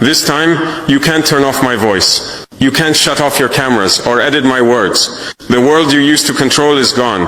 This time, you can't turn off my voice. You can't shut off your cameras or edit my words. The world you used to control is gone.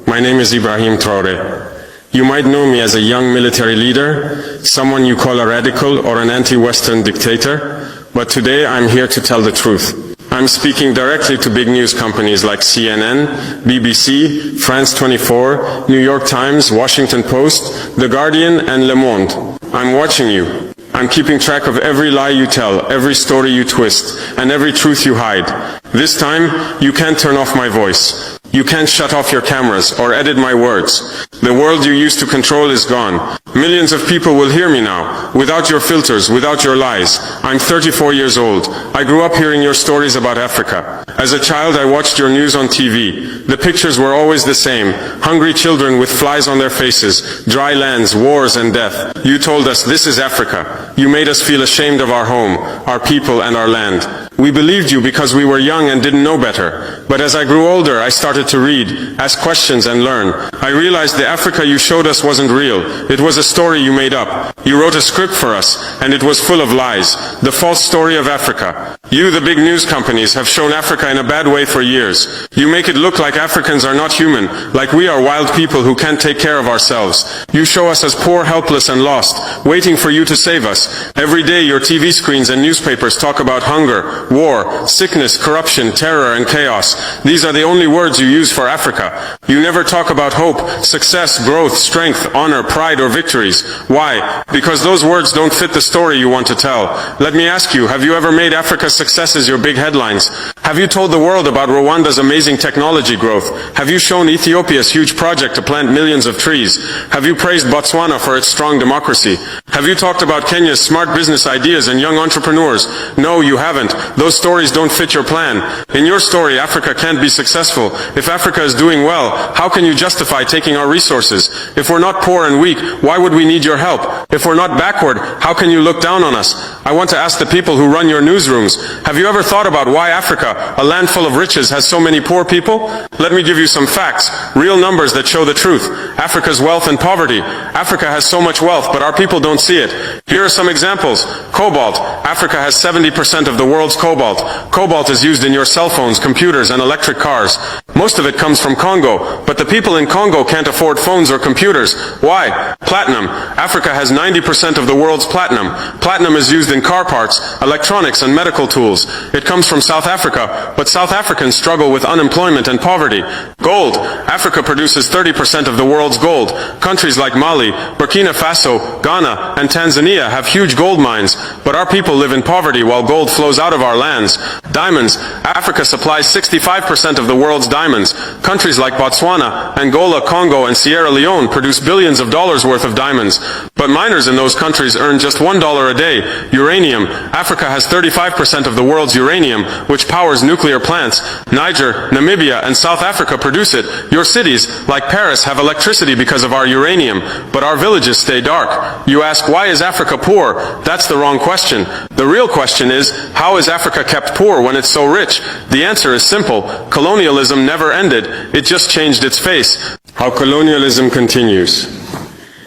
My name is Ibrahim Traore. You might know me as a young military leader, someone you call a radical or an anti-Western dictator, but today I'm here to tell the truth. I'm speaking directly to big news companies like CNN, BBC, France 24, New York Times, Washington Post, The Guardian, and Le Monde. I'm watching you. I'm keeping track of every lie you tell, every story you twist, and every truth you hide. This time, you can't turn off my voice. You can't shut off your cameras or edit my words. The world you used to control is gone. Millions of people will hear me now, without your filters, without your lies. I'm 34 years old. I grew up hearing your stories about Africa. As a child, I watched your news on TV. The pictures were always the same. Hungry children with flies on their faces, dry lands, wars and death. You told us this is Africa. You made us feel ashamed of our home, our people and our land. We believed you because we were young and didn't know better. But as I grew older, I started to read, ask questions and learn. I realized the Africa you showed us wasn't real. It was a story you made up. You wrote a script for us, and it was full of lies. The false story of Africa. You, the big news companies, have shown Africa in a bad way for years. You make it look like Africans are not human, like we are wild people who can't take care of ourselves. You show us as poor, helpless and lost, waiting for you to save us. Every day your TV screens and newspapers talk about hunger, war, sickness, corruption, terror and chaos. These are the only words you use for Africa. You never talk about hope, success, growth, strength, honor, pride or victories. Why? Because those words don't fit the story you want to tell. Let me ask you, have you ever made Africa's successes your big headlines? Have you told the world about Rwanda's amazing technology growth? Have you shown Ethiopia's huge project to plant millions of trees? Have you praised Botswana for its strong democracy? Have you talked about Kenya's smart business ideas and young entrepreneurs? No, you haven't. Those stories don't fit your plan. In your story, Africa can't be successful. If Africa is doing well, how can you justify taking our resources? If we're not poor and weak, why would we need your help? If we're not backward, how can you look down on us? I want to ask the people who run your newsrooms, have you ever thought about why Africa, a land full of riches, has so many poor people? Let me give you some facts, real numbers that show the truth. Africa's wealth and poverty. Africa has so much wealth, but our people don't see it. Here are some examples. Cobalt. Africa has 70% of the world's cobalt. Cobalt is used in your cell phones, computers, and electric cars. Most of it comes from Congo, but the people in Congo can't afford phones or computers. Why? Platinum. Africa has 90% of the world's platinum. Platinum is used in car parts, electronics, and medical tools. It comes from South Africa, but South Africans struggle with unemployment and poverty. Gold. Africa produces 30% of the world's gold. Countries like Mali, Burkina Faso, Ghana, and Tanzania have huge gold mines, but our people live in poverty while gold flows out of our lands. Diamonds. Africa supplies 65% of the world's diamonds. Countries like Botswana, Angola, Congo, and Sierra Leone produce billions of dollars worth of diamonds. But miners in those countries earn just $1 a day. Uranium. Africa has 35% of the world's uranium, which powers nuclear plants. Niger, Namibia, and South Africa produce it. Your cities, like Paris, have electricity because of our uranium, but our villages stay dark. You ask, why is Africa poor? That's the wrong question. The real question is, how is Africa kept poor when it's so rich? The answer is simple. Colonialism never ended. It just changed its face. How colonialism continues.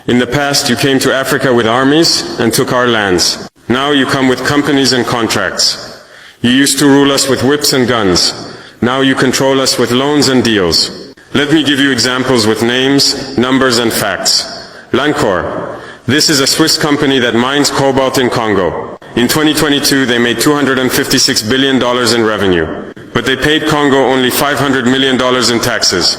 In the past, you came to Africa with armies and took our lands. Now you come with companies and contracts. You used to rule us with whips and guns. Now you control us with loans and deals. Let me give you examples with names, numbers and facts. Lancor. This is a Swiss company that mines cobalt in Congo. In 2022, they made $256 billion in revenue, but they paid Congo only $500 million in taxes.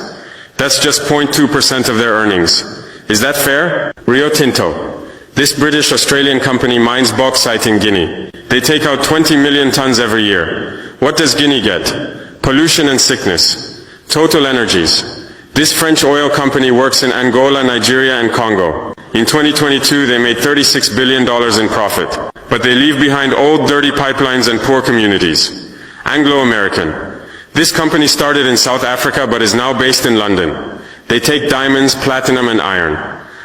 That's just 0.2% of their earnings. Is that fair? Rio Tinto. This British-Australian company mines bauxite in Guinea. They take out 20 million tons every year. What does Guinea get? Pollution and sickness. Total Energies. This French oil company works in Angola, Nigeria, and Congo. In 2022, they made $36 billion in profit, but they leave behind old, dirty pipelines and poor communities. Anglo American. This company started in South Africa but is now based in London. They take diamonds, platinum, and iron.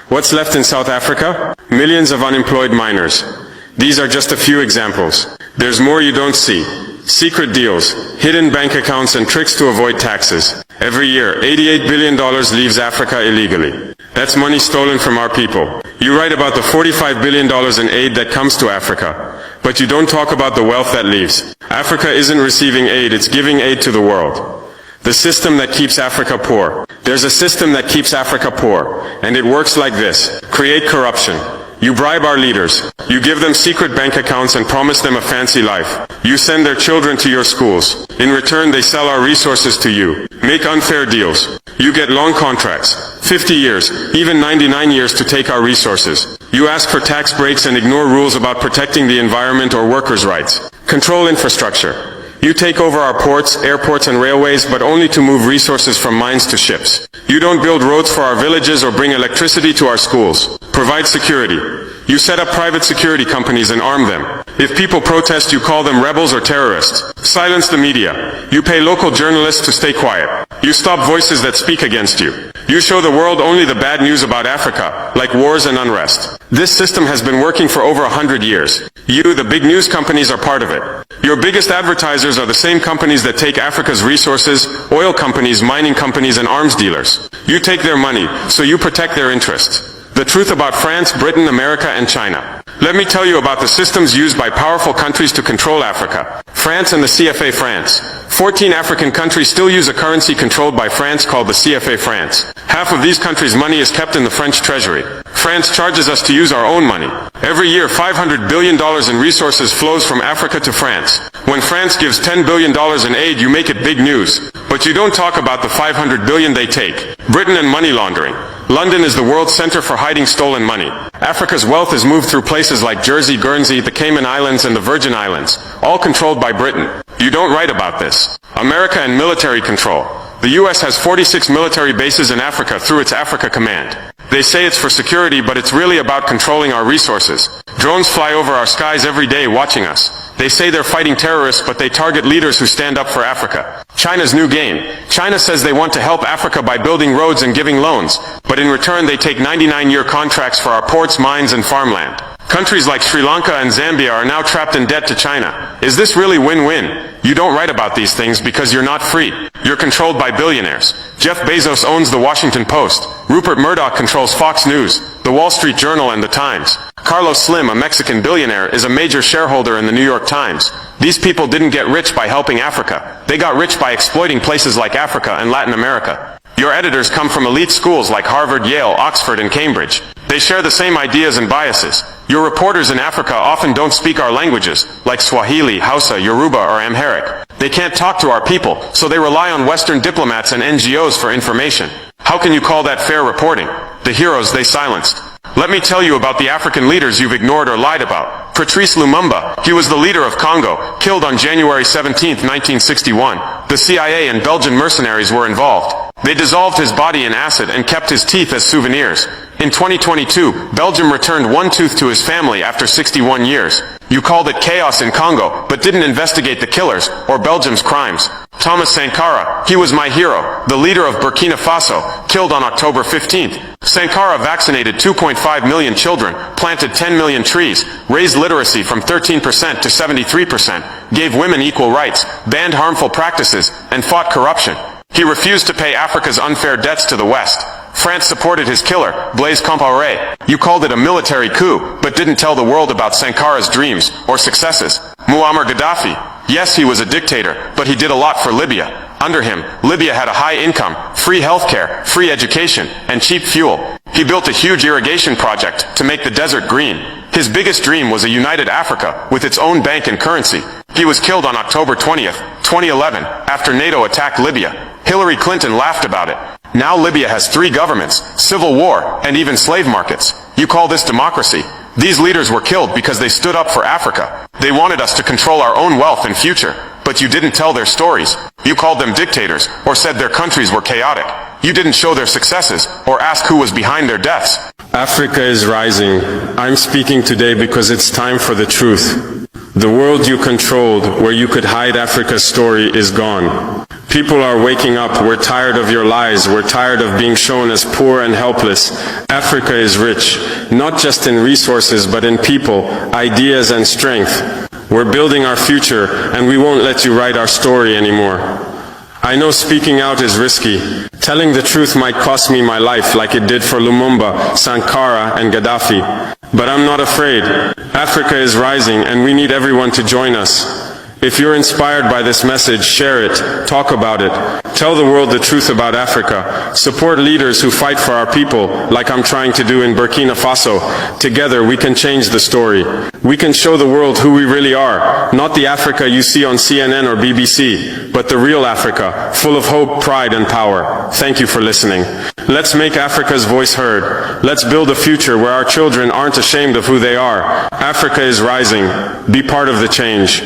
What's left in South Africa? Millions of unemployed miners. These are just a few examples. There's more you don't see. Secret deals, hidden bank accounts, and tricks to avoid taxes. Every year, $88 billion leaves Africa illegally. That's money stolen from our people. You write about the $45 billion in aid that comes to Africa, but you don't talk about the wealth that leaves. Africa isn't receiving aid, it's giving aid to the world. The system that keeps Africa poor. There's a system that keeps Africa poor, and it works like this. Create corruption. You bribe our leaders. You give them secret bank accounts and promise them a fancy life. You send their children to your schools. In return, they sell our resources to you. Make unfair deals. You get long contracts, 50 years, even 99 years to take our resources. You ask for tax breaks and ignore rules about protecting the environment or workers' rights. Control infrastructure. You take over our ports, airports and railways, but only to move resources from mines to ships. You don't build roads for our villages or bring electricity to our schools. Provide security. You set up private security companies and arm them. If people protest, you call them rebels or terrorists. Silence the media. You pay local journalists to stay quiet. You stop voices that speak against you. You show the world only the bad news about Africa, like wars and unrest. This system has been working for over 100 years. You, the big news companies, are part of it. Your biggest advertisers are the same companies that take Africa's resources, oil companies, mining companies, and arms dealers. You take their money, so you protect their interests. The truth about France, Britain, America, and China. Let me tell you about the systems used by powerful countries to control Africa. France and the CFA France. 14 African countries still use a currency controlled by France called the CFA France. Half of these countries' money is kept in the French treasury. France charges us to use our own money. Every year, $500 billion in resources flows from Africa to France. When France gives $10 billion in aid, you make it big news. But you don't talk about the $500 billion they take. Britain and money laundering. London is the world's center for hiding stolen money. Africa's wealth is moved through places like Jersey, Guernsey, the Cayman Islands, and the Virgin Islands, all controlled by Britain. You don't write about this. America and military control. The U.S. has 46 military bases in Africa through its Africa Command. They say it's for security, but it's really about controlling our resources. Drones fly over our skies every day watching us. They say they're fighting terrorists, but they target leaders who stand up for Africa. China's new game. China says they want to help Africa by building roads and giving loans, but in return they take 99-year contracts for our ports, mines, and farmland. Countries like Sri Lanka and Zambia are now trapped in debt to China. Is this really win-win? You don't write about these things because you're not free. You're controlled by billionaires. Jeff Bezos owns the Washington Post. Rupert Murdoch controls Fox News, the Wall Street Journal, and the Times. Carlos Slim, a Mexican billionaire, is a major shareholder in the New York Times. These people didn't get rich by helping Africa. They got rich by exploiting places like Africa and Latin America. Your editors come from elite schools like Harvard, Yale, Oxford, and Cambridge. They share the same ideas and biases. Your reporters in Africa often don't speak our languages, like Swahili, Hausa, Yoruba, or Amharic. They can't talk to our people, so they rely on Western diplomats and NGOs for information. How can you call that fair reporting? The heroes they silenced. Let me tell you about the African leaders you've ignored or lied about. Patrice Lumumba, he was the leader of Congo, killed on January 17, 1961. The CIA and Belgian mercenaries were involved. They dissolved his body in acid and kept his teeth as souvenirs. In 2022, Belgium returned one tooth to his family after 61 years. You called it chaos in Congo, but didn't investigate the killers, or Belgium's crimes. Thomas Sankara, he was my hero, the leader of Burkina Faso, killed on October 15th. Sankara vaccinated 2.5 million children, planted 10 million trees, raised literacy from 13% to 73%, gave women equal rights, banned harmful practices, and fought corruption. He refused to pay Africa's unfair debts to the West. France supported his killer, Blaise Compaoré. You called it a military coup, but didn't tell the world about Sankara's dreams or successes. Muammar Gaddafi. Yes, he was a dictator, but he did a lot for Libya. Under him, Libya had a high income, free healthcare, free education, and cheap fuel. He built a huge irrigation project to make the desert green. His biggest dream was a united Africa with its own bank and currency. He was killed on October 20th, 2011, after NATO attacked Libya. Hillary Clinton laughed about it. Now Libya has 3 governments, civil war, and even slave markets. You call this democracy? These leaders were killed because they stood up for Africa. They wanted us to control our own wealth and future. But you didn't tell their stories. You called them dictators, or said their countries were chaotic. You didn't show their successes, or ask who was behind their deaths. Africa is rising. I'm speaking today because it's time for the truth. The world you controlled, where you could hide Africa's story, is gone. People are waking up. We're tired of your lies. We're tired of being shown as poor and helpless. Africa is rich, not just in resources, but in people, ideas, and strength. We're building our future, and we won't let you write our story anymore. I know speaking out is risky. Telling the truth might cost me my life like it did for Lumumba, Sankara, and Gaddafi. But I'm not afraid. Africa is rising and we need everyone to join us. If you're inspired by this message, share it, talk about it. Tell the world the truth about Africa. Support leaders who fight for our people, like I'm trying to do in Burkina Faso. Together we can change the story. We can show the world who we really are. Not the Africa you see on CNN or BBC, but the real Africa, full of hope, pride, and power. Thank you for listening. Let's make Africa's voice heard. Let's build a future where our children aren't ashamed of who they are. Africa is rising. Be part of the change.